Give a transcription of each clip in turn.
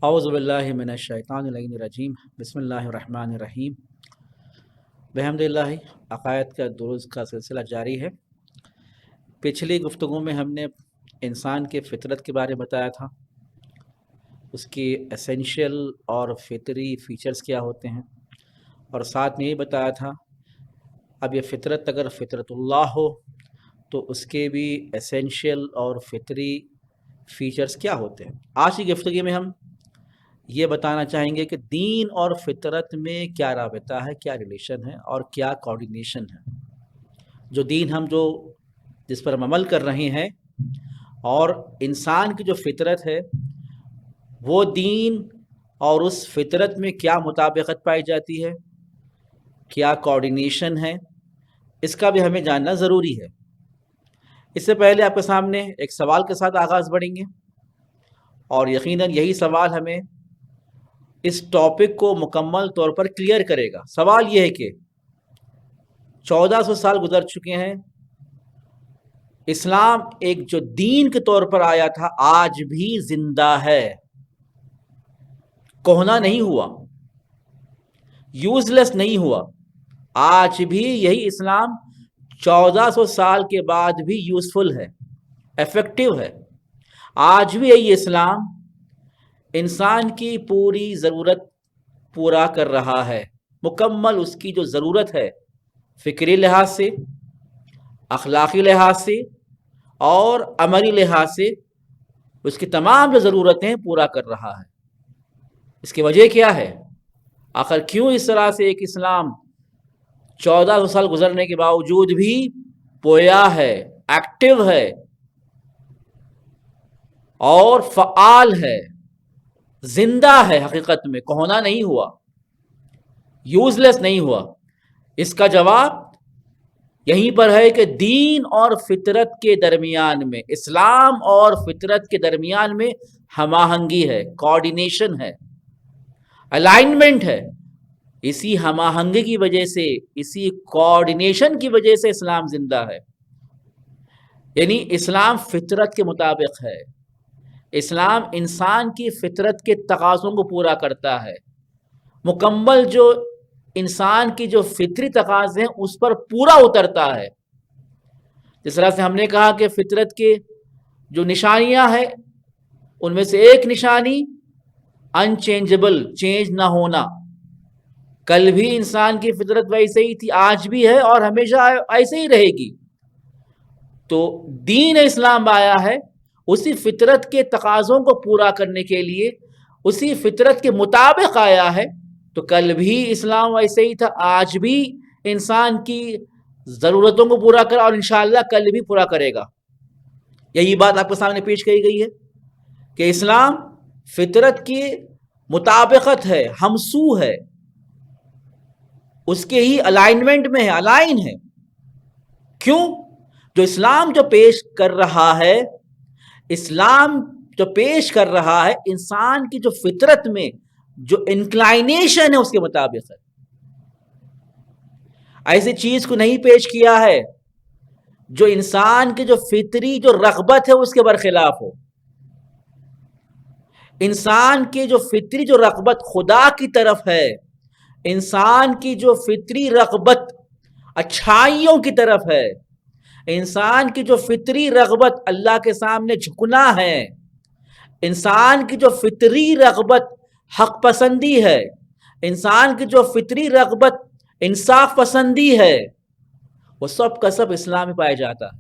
اعوذ باللہ من الشیطان الرجیم بسم اللہ الرحمن الرحیم بحمداللہ عقائد کا دروس کا سلسلہ جاری ہے۔ پچھلی گفتگو میں ہم نے انسان کے فطرت کے بارے میں بتایا تھا، اس کی اسینشیل اور فطری فیچرز کیا ہوتے ہیں، اور ساتھ میں یہ بتایا تھا اب یہ فطرت اگر فطرت اللہ ہو تو اس کے بھی اسینشیل اور فطری فیچرز کیا ہوتے ہیں۔ آج کی گفتگو میں ہم یہ بتانا چاہیں گے کہ دین اور فطرت میں کیا رابطہ ہے، کیا ریلیشن ہے اور کیا کوارڈینیشن ہے۔ جو دین ہم جس پر ہم عمل کر رہے ہیں اور انسان کی جو فطرت ہے، وہ دین اور اس فطرت میں کیا مطابقت پائی جاتی ہے، کیا کوارڈینیشن ہے، اس کا بھی ہمیں جاننا ضروری ہے۔ اس سے پہلے آپ کے سامنے ایک سوال کے ساتھ آغاز بڑھیں گے، اور یقیناً یہی سوال ہمیں اس ٹاپک کو مکمل طور پر کلیئر کرے گا۔ سوال یہ ہے کہ 1400 سال گزر چکے ہیں، اسلام ایک جو دین کے طور پر آیا تھا آج بھی زندہ ہے، کہنا نہیں ہوا، یوز لیس نہیں ہوا۔ آج بھی یہی اسلام 1400 سال کے بعد بھی یوزفل ہے، ایفیکٹو ہے۔ آج بھی یہی اسلام انسان کی پوری ضرورت پورا کر رہا ہے، مکمل اس کی جو ضرورت ہے فکری لحاظ سے، اخلاقی لحاظ سے اور عملی لحاظ سے، اس کی تمام جو ضرورتیں پورا کر رہا ہے۔ اس کی وجہ کیا ہے؟ آخر کیوں اس طرح سے ایک اسلام 1400 سال گزرنے کے باوجود بھی پویا ہے، ایکٹیو ہے اور فعال ہے، زندہ ہے، حقیقت میں کہنا نہیں ہوا، یوز لیس نہیں ہوا؟ اس کا جواب یہیں پر ہے کہ دین اور فطرت کے درمیان میں، اسلام اور فطرت کے درمیان میں ہم آہنگی ہے، کوارڈینیشن ہے، الائنمنٹ ہے۔ اسی ہم آہنگی کی وجہ سے، اسی کوارڈینیشن کی وجہ سے اسلام زندہ ہے۔ یعنی اسلام فطرت کے مطابق ہے، اسلام انسان کی فطرت کے تقاضوں کو پورا کرتا ہے، مکمل جو انسان کی جو فطری تقاضے ہیں اس پر پورا اترتا ہے۔ جس طرح سے ہم نے کہا کہ فطرت کے جو نشانیاں ہیں ان میں سے ایک نشانی انچینجبل، چینج نہ ہونا۔ کل بھی انسان کی فطرت ویسے ہی تھی، آج بھی ہے اور ہمیشہ ایسے ہی رہے گی۔ تو دین اسلام آیا ہے اسی فطرت کے تقاضوں کو پورا کرنے کے لیے، اسی فطرت کے مطابق آیا ہے۔ تو کل بھی اسلام ویسے ہی تھا، آج بھی انسان کی ضرورتوں کو پورا کرا اور انشاءاللہ کل بھی پورا کرے گا۔ یہی بات آپ کے سامنے پیش کی گئی ہے کہ اسلام فطرت کی مطابقت ہے، ہمسو ہے، اس کے ہی الائنمنٹ میں ہے، الائن ہے۔ کیوں؟ جو اسلام جو پیش کر رہا ہے، اسلام جو پیش کر رہا ہے انسان کی جو فطرت میں جو انکلائنیشن ہے اس کے مطابق ہے۔ ایسی چیز کو نہیں پیش کیا ہے جو انسان کی جو فطری جو رغبت ہے اس کے برخلاف ہو۔ انسان کی جو فطری جو رغبت خدا کی طرف ہے، انسان کی جو فطری رغبت اچھائیوں کی طرف ہے، انسان کی جو فطری رغبت اللہ کے سامنے جھکنا ہے، انسان کی جو فطری رغبت حق پسندی ہے، انسان کی جو فطری رغبت انصاف پسندی ہے، وہ سب کا سب اسلام میں پایا جاتا ہے۔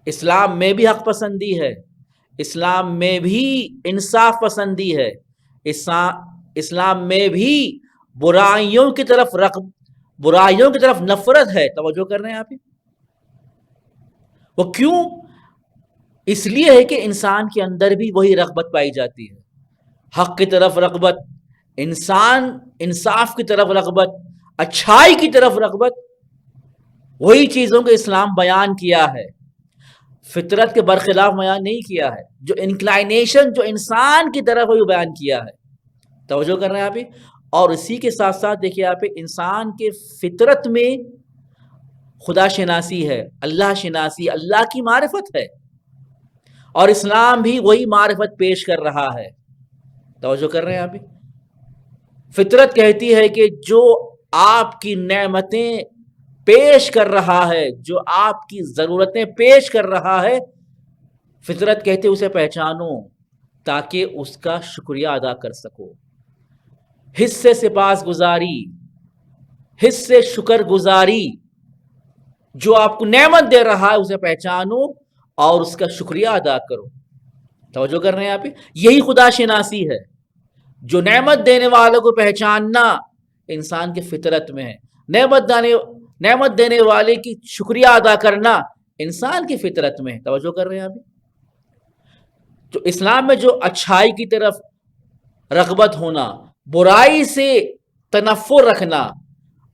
اسلام میں بھی حق پسندی ہے، اسلام میں بھی انصاف پسندی ہے، اسلام میں بھی برائیوں کی طرف نفرت ہے۔ توجہ کر رہے ہیں آپ؟ وہ کیوں؟ اس لیے ہے کہ انسان کے اندر بھی وہی رغبت پائی جاتی ہے، حق کی طرف رغبت، انصاف کی طرف رغبت، اچھائی کی طرف رغبت۔ وہی چیزوں کو اسلام بیان کیا ہے، فطرت کے برخلاف بیان نہیں کیا ہے۔ جو انکلائنیشن جو انسان کی طرف ہے وہ بیان کیا ہے۔ توجہ کر رہے ہیں آپ؟ اور اسی کے ساتھ ساتھ دیکھیے آپ، انسان کے فطرت میں خدا شناسی ہے، اللہ شناسی، اللہ کی معرفت ہے، اور اسلام بھی وہی معرفت پیش کر رہا ہے۔ توجہ کر رہے ہیں آپ؟ فطرت کہتی ہے کہ جو آپ کی نعمتیں پیش کر رہا ہے، جو آپ کی ضرورتیں پیش کر رہا ہے، فطرت کہتے اسے پہچانو تاکہ اس کا شکریہ ادا کر سکو۔ حس سے سپاس گزاری، حس سے شکر گزاری، جو آپ کو نعمت دے رہا ہے اسے پہچانو اور اس کا شکریہ ادا کرو۔ توجہ کر رہے ہیں آپ؟ یہی خدا شناسی ہے، جو نعمت دینے والوں کو پہچاننا انسان کی فطرت میں ہے، نعمت دینے والے کی شکریہ ادا کرنا انسان کی فطرت میں ہے۔ توجہ کر رہے ہیں آپ؟ تو اسلام میں جو اچھائی کی طرف رغبت ہونا، برائی سے تنفر رکھنا،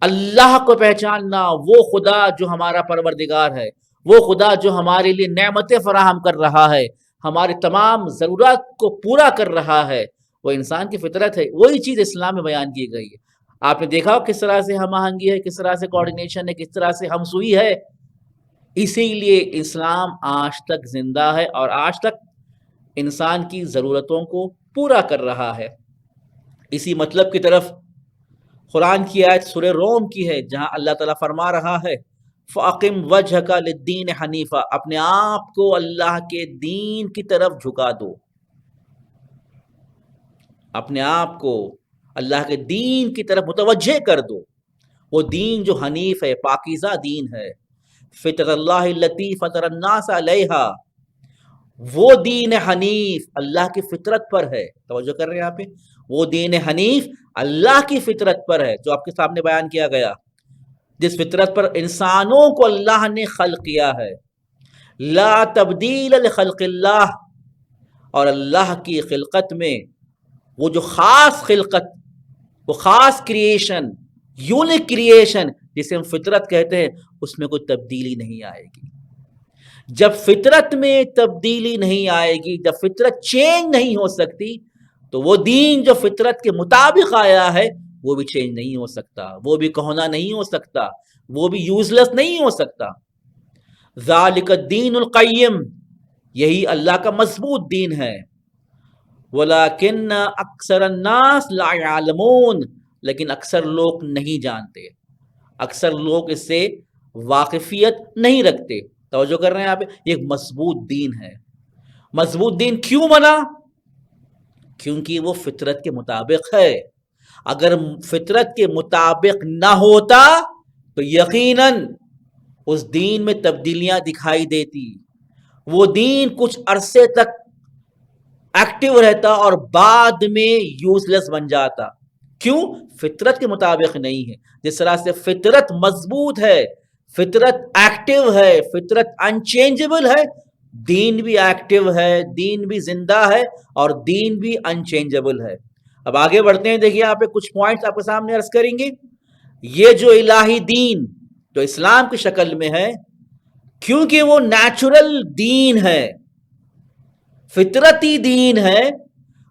اللہ کو پہچاننا، وہ خدا جو ہمارا پروردگار ہے، وہ خدا جو ہمارے لیے نعمتیں فراہم کر رہا ہے، ہماری تمام ضرورت کو پورا کر رہا ہے، وہ انسان کی فطرت ہے۔ وہی چیز اسلام میں بیان کی گئی ہے۔ آپ نے دیکھا کس طرح سے ہم آہنگی ہے، کس طرح سے کوارڈینیشن ہے، کس طرح سے ہمسوئی ہے۔ اسی لیے اسلام آج تک زندہ ہے اور آج تک انسان کی ضرورتوں کو پورا کر رہا ہے۔ اسی مطلب کی طرف قرآن کی آیت سورہ روم کی ہے، جہاں اللہ تعالیٰ فرما رہا ہے فَأَقِمْ وَجْهَكَ لِلدِّينِ حَنِيفًا، اپنے آپ کو اللہ کے دین کی طرف جھکا دو، اپنے آپ کو اللہ کے دین کی طرف متوجہ کر دو۔ وہ دین جو حنیف ہے، پاکیزہ دین ہے، فطرۃ اللہ التی فطر الناس علیہا، وہ دین حنیف اللہ کی فطرت پر ہے۔ توجہ کر رہے ہیں آپ؟ وہ دین حنیف اللہ کی فطرت پر ہے، جو آپ کے سامنے بیان کیا گیا، جس فطرت پر انسانوں کو اللہ نے خلق کیا ہے۔ لا تبدیل لخلق اللہ، اور اللہ کی خلقت میں وہ جو خاص خلقت، وہ خاص کریشن، یونیک کریشن جسے ہم فطرت کہتے ہیں، اس میں کوئی تبدیلی نہیں آئے گی۔ جب فطرت میں تبدیلی نہیں آئے گی، جب فطرت چینج نہیں ہو سکتی، تو وہ دین جو فطرت کے مطابق آیا ہے وہ بھی چینج نہیں ہو سکتا، وہ بھی کہنا نہیں ہو سکتا، وہ بھی یوزلیس نہیں ہو سکتا۔ ذالک الدین القیم، یہی اللہ کا مضبوط دین ہے۔ ولیکن اکثر الناس لا یعلمون، لیکن اکثر لوگ نہیں جانتے، اکثر لوگ اس سے واقفیت نہیں رکھتے۔ توجہ کر رہے ہیں آپ؟ یہ ایک مضبوط دین ہے۔ مضبوط دین کیوں بنا؟ کیونکہ وہ فطرت کے مطابق ہے۔ اگر فطرت کے مطابق نہ ہوتا تو یقیناً اس دین میں تبدیلیاں دکھائی دیتی، وہ دین کچھ عرصے تک ایکٹیو رہتا اور بعد میں یوزلیس بن جاتا۔ کیوں؟ فطرت کے مطابق نہیں ہے۔ جس طرح سے فطرت مضبوط ہے، فطرت ایکٹیو ہے، فطرت انچینجبل ہے، دین بھی ایکٹیو ہے، دین بھی زندہ ہے، اور دین بھی انچینجبل ہے۔ اب آگے بڑھتے ہیں، دیکھیے آپ کچھ پوائنٹس آپ کے سامنے عرض کریں گے۔ یہ جو الہی دین جو اسلام کی شکل میں ہے، کیونکہ وہ نیچرل دین ہے، فطرتی دین ہے،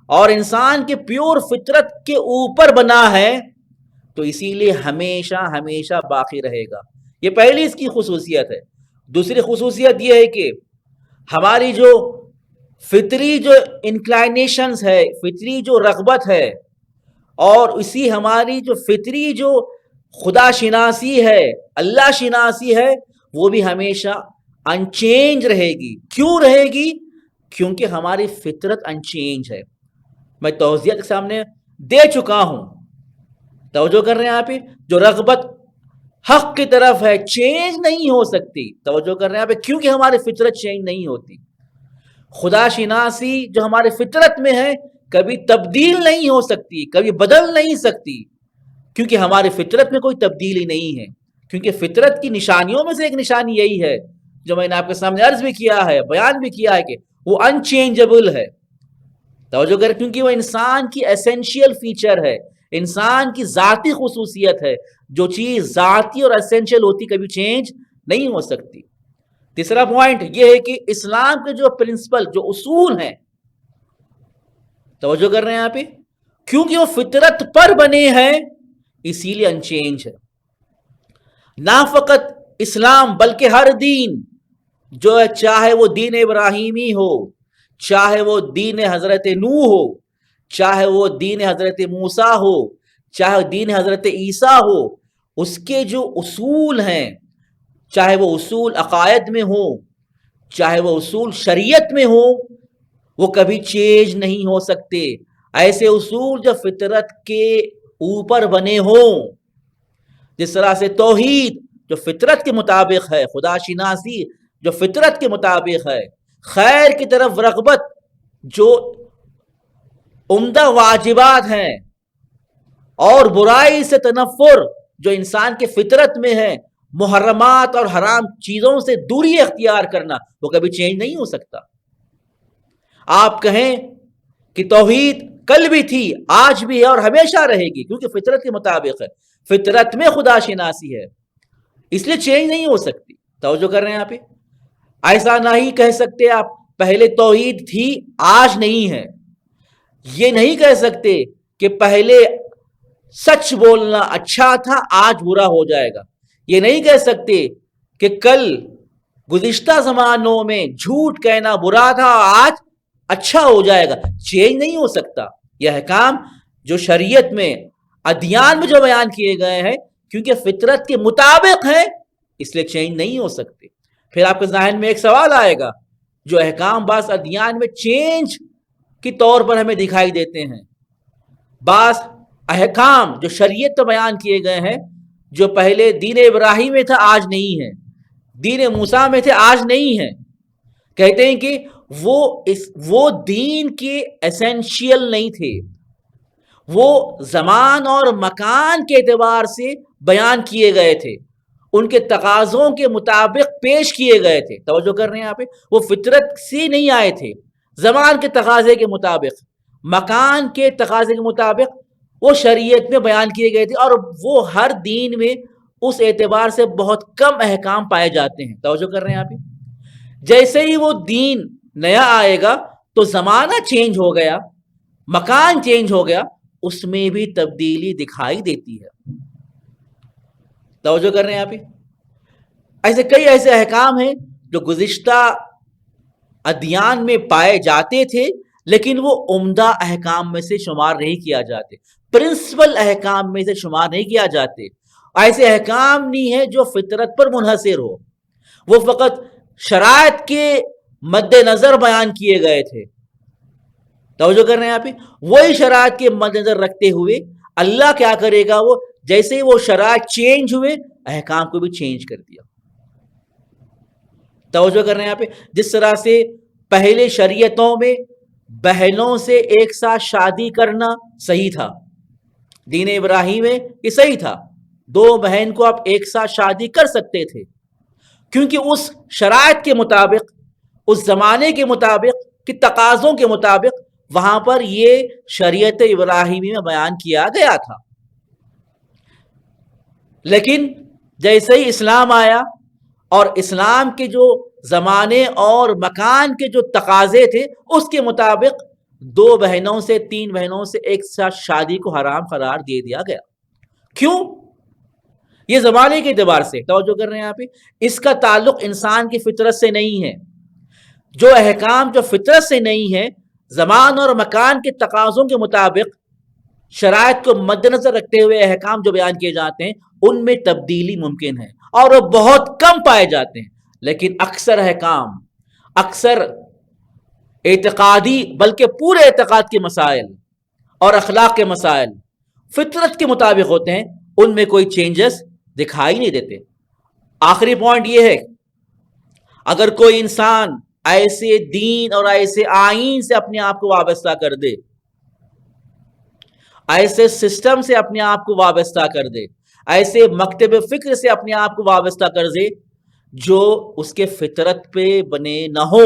اور انسان کے پیور فطرت کے اوپر بنا ہے، تو اسی لیے ہمیشہ ہمیشہ باقی رہے گا۔ یہ پہلی اس کی خصوصیت ہے۔ دوسری خصوصیت یہ ہے کہ ہماری جو فطری جو انکلائنیشنز ہے، فطری جو رغبت ہے، اور اسی ہماری جو فطری جو خدا شناسی ہے، اللہ شناسی ہے، وہ بھی ہمیشہ انچینج رہے گی۔ کیوں رہے گی؟ کیونکہ ہماری فطرت انچینج ہے۔ میں توضیح کے سامنے دے چکا ہوں۔ توجہ کر رہے ہیں آپ؟ جو رغبت حق کی طرف ہے، چینج نہیں ہو سکتی. توجہ کر رہے ہیں آپ، کیونکہ ہماری فطرت چینج نہیں ہوتی. خدا شناسی جو ہمارے فطرت میں ہے کبھی تبدیل نہیں ہو سکتی، کبھی بدل نہیں سکتی، کیونکہ ہماری فطرت میں کوئی تبدیلی نہیں ہے. کیونکہ فطرت کی نشانیوں میں سے ایک نشانی یہی ہے جو میں نے آپ کے سامنے عرض بھی کیا ہے، بیان بھی کیا ہے، کہ وہ انچینجبل ہے. توجہ کر، کیونکہ وہ انسان کی ایسینشیل فیچر ہے، انسان کی ذاتی خصوصیت ہے. جو چیز ذاتی اور ایسینشیل ہوتی کبھی چینج نہیں ہو سکتی. تیسرا پوائنٹ یہ ہے کہ اسلام کے جو پرنسپل، جو اصول ہیں، توجہ کر رہے ہیں آپ، کیونکہ وہ فطرت پر بنے ہیں اسی لیے انچینج ہے. نہ فقط اسلام بلکہ ہر دین جو ہے، چاہے وہ دین ابراہیمی ہو، چاہے وہ دین حضرت نوح ہو، چاہے وہ دین حضرت موسیٰ ہو، چاہے دین حضرت عیسیٰ ہو، اس کے جو اصول ہیں، چاہے وہ اصول عقائد میں ہو، چاہے وہ اصول شریعت میں ہو، وہ کبھی چینج نہیں ہو سکتے. ایسے اصول جو فطرت کے اوپر بنے ہوں، جس طرح سے توحید جو فطرت کے مطابق ہے، خدا شناسی جو فطرت کے مطابق ہے، خیر کی طرف رغبت جو عمدہ واجبات ہیں، اور برائی سے تنفر جو انسان کے فطرت میں ہے، محرمات اور حرام چیزوں سے دوری اختیار کرنا، وہ کبھی چینج نہیں ہو سکتا. آپ کہیں کہ توحید کل بھی تھی، آج بھی ہے اور ہمیشہ رہے گی، کیونکہ فطرت کے مطابق ہے، فطرت میں خدا شناسی ہے، اس لیے چینج نہیں ہو سکتی. توجہ کر رہے ہیں آپ، ایسا نہیں کہہ سکتے آپ پہلے توحید تھی آج نہیں ہے. یہ نہیں کہہ سکتے کہ پہلے سچ بولنا اچھا تھا آج برا ہو جائے گا. یہ نہیں کہہ سکتے کہ کل گزشتہ زمانوں میں جھوٹ کہنا برا تھا آج اچھا ہو جائے گا. چینج نہیں ہو سکتا. یہ احکام جو شریعت میں، ادیان میں جو بیان کیے گئے ہیں، کیونکہ فطرت کے مطابق ہیں، اس لیے چینج نہیں ہو سکتے. پھر آپ کے ذہن میں ایک سوال آئے گا، جو احکام بعض ادیان میں چینج کے طور پر ہمیں دکھائی دیتے ہیں، بعض احکام جو شریعت تو بیان کیے گئے ہیں، جو پہلے دین ابراہیم میں تھا آج نہیں ہے، دین موسیٰ میں تھے آج نہیں ہے، کہتے ہیں کہ وہ دین کے ایسینشیل نہیں تھے، وہ زمان اور مکان کے اعتبار سے بیان کیے گئے تھے، ان کے تقاضوں کے مطابق پیش کیے گئے تھے. توجہ کر رہے ہیں آپ، وہ فطرت سے نہیں آئے تھے، زمان کے تقاضے کے مطابق، مکان کے تقاضے کے مطابق وہ شریعت میں بیان کیے گئے تھے. اور وہ ہر دین میں اس اعتبار سے بہت کم احکام پائے جاتے ہیں. توجہ کر رہے ہیں آپ، جیسے ہی وہ دین نیا آئے گا تو زمانہ چینج ہو گیا، مکان چینج ہو گیا، اس میں بھی تبدیلی دکھائی دیتی ہے. توجہ کر رہے ہیں آپ، ایسے کئی ایسے احکام ہیں جو گزشتہ ادیان میں پائے جاتے تھے، لیکن وہ عمدہ احکام میں سے شمار نہیں کیا جاتے، پرنسپل احکام میں سے شمار نہیں کیا جاتے. ایسے احکام نہیں ہے جو فطرت پر منحصر ہو، وہ فقط شرائط کے مد نظر بیان کیے گئے تھے. توجہ کر رہے ہیں آپ، وہی شرائط کے مد نظر رکھتے ہوئے اللہ کیا کرے گا، وہ جیسے ہی وہ شرائط چینج ہوئے احکام کو بھی چینج کر دیا. توجہ کر رہے ہیں آپ، جس طرح سے پہلے شریعتوں میں بہنوں سے ایک ساتھ شادی کرنا صحیح تھا، دین ابراہیم میں یہ صحیح تھا، 2 بہن کو آپ ایک ساتھ شادی کر سکتے تھے، کیونکہ اس شرائط کے مطابق، اس زمانے کے مطابق، کہ تقاضوں کے مطابق وہاں پر یہ شریعت ابراہیمی میں بیان کیا گیا تھا. لیکن جیسے ہی اسلام آیا اور اسلام کے جو زمانے اور مکان کے جو تقاضے تھے اس کے مطابق 2 بہنوں سے 3 بہنوں سے ایک ساتھ شادی کو حرام قرار دے دیا گیا. کیوں؟ یہ زمانے کے اعتبار سے. توجہ کر رہے ہیں آپ، اس کا تعلق انسان کی فطرت سے نہیں ہے. جو احکام جو فطرت سے نہیں ہے، زمان اور مکان کے تقاضوں کے مطابق شرائط کو مد نظر رکھتے ہوئے احکام جو بیان کیے جاتے ہیں، ان میں تبدیلی ممکن ہے اور وہ بہت کم پائے جاتے ہیں. لیکن اکثر احکام، اکثر اعتقادی بلکہ پورے اعتقاد کے مسائل اور اخلاق کے مسائل فطرت کے مطابق ہوتے ہیں، ان میں کوئی چینجز دکھائی نہیں دیتے۔ آخری پوائنٹ یہ ہے، اگر کوئی انسان ایسے دین اور ایسے آئین سے اپنے آپ کو وابستہ کر دے، ایسے سسٹم سے اپنے آپ کو وابستہ کر دے، ایسے مکتب فکر سے اپنے آپ کو وابستہ کر دے جو اس کے فطرت پہ بنے نہ ہو،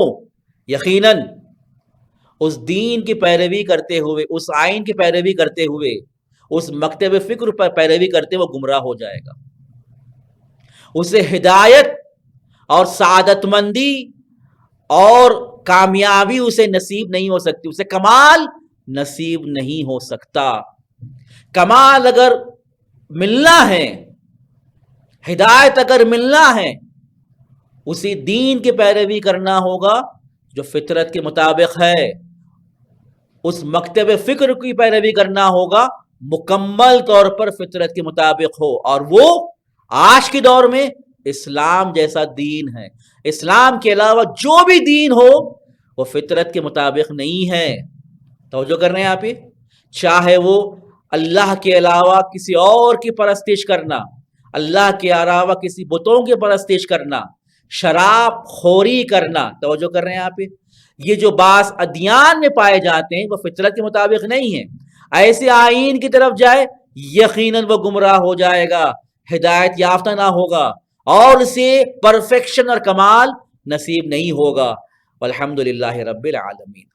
یقیناً اس دین کی پیروی کرتے ہوئے، اس آئین کی پیروی کرتے ہوئے، اس مکتب فکر پر پیروی کرتے وہ گمراہ ہو جائے گا۔ اسے ہدایت اور سعادت مندی اور کامیابی اسے نصیب نہیں ہو سکتی، اسے کمال نصیب نہیں ہو سکتا۔ کمال اگر ملنا ہے، ہدایت اگر ملنا ہے، اسی دین کی پیروی کرنا ہوگا جو فطرت کے مطابق ہے، اس مکتب فکر کی پیروی کرنا ہوگا مکمل طور پر فطرت کے مطابق ہو، اور وہ آج کے دور میں اسلام جیسا دین ہے۔ اسلام کے علاوہ جو بھی دین ہو وہ فطرت کے مطابق نہیں ہے۔ توجہ کر رہے ہیں آپ، چاہے وہ اللہ کے علاوہ کسی اور کی پرستش کرنا، اللہ کے علاوہ کسی بتوں کی پرستش کرنا، شراب خوری کرنا، توجہ کر رہے ہیں آپ، یہ جو بعض ادیان میں پائے جاتے ہیں وہ فطرت کے مطابق نہیں ہیں۔ ایسے آئین کی طرف جائے یقیناً وہ گمراہ ہو جائے گا، ہدایت یافتہ نہ ہوگا، اور اسے پرفیکشن اور کمال نصیب نہیں ہوگا۔ والحمدللہ رب العالمین۔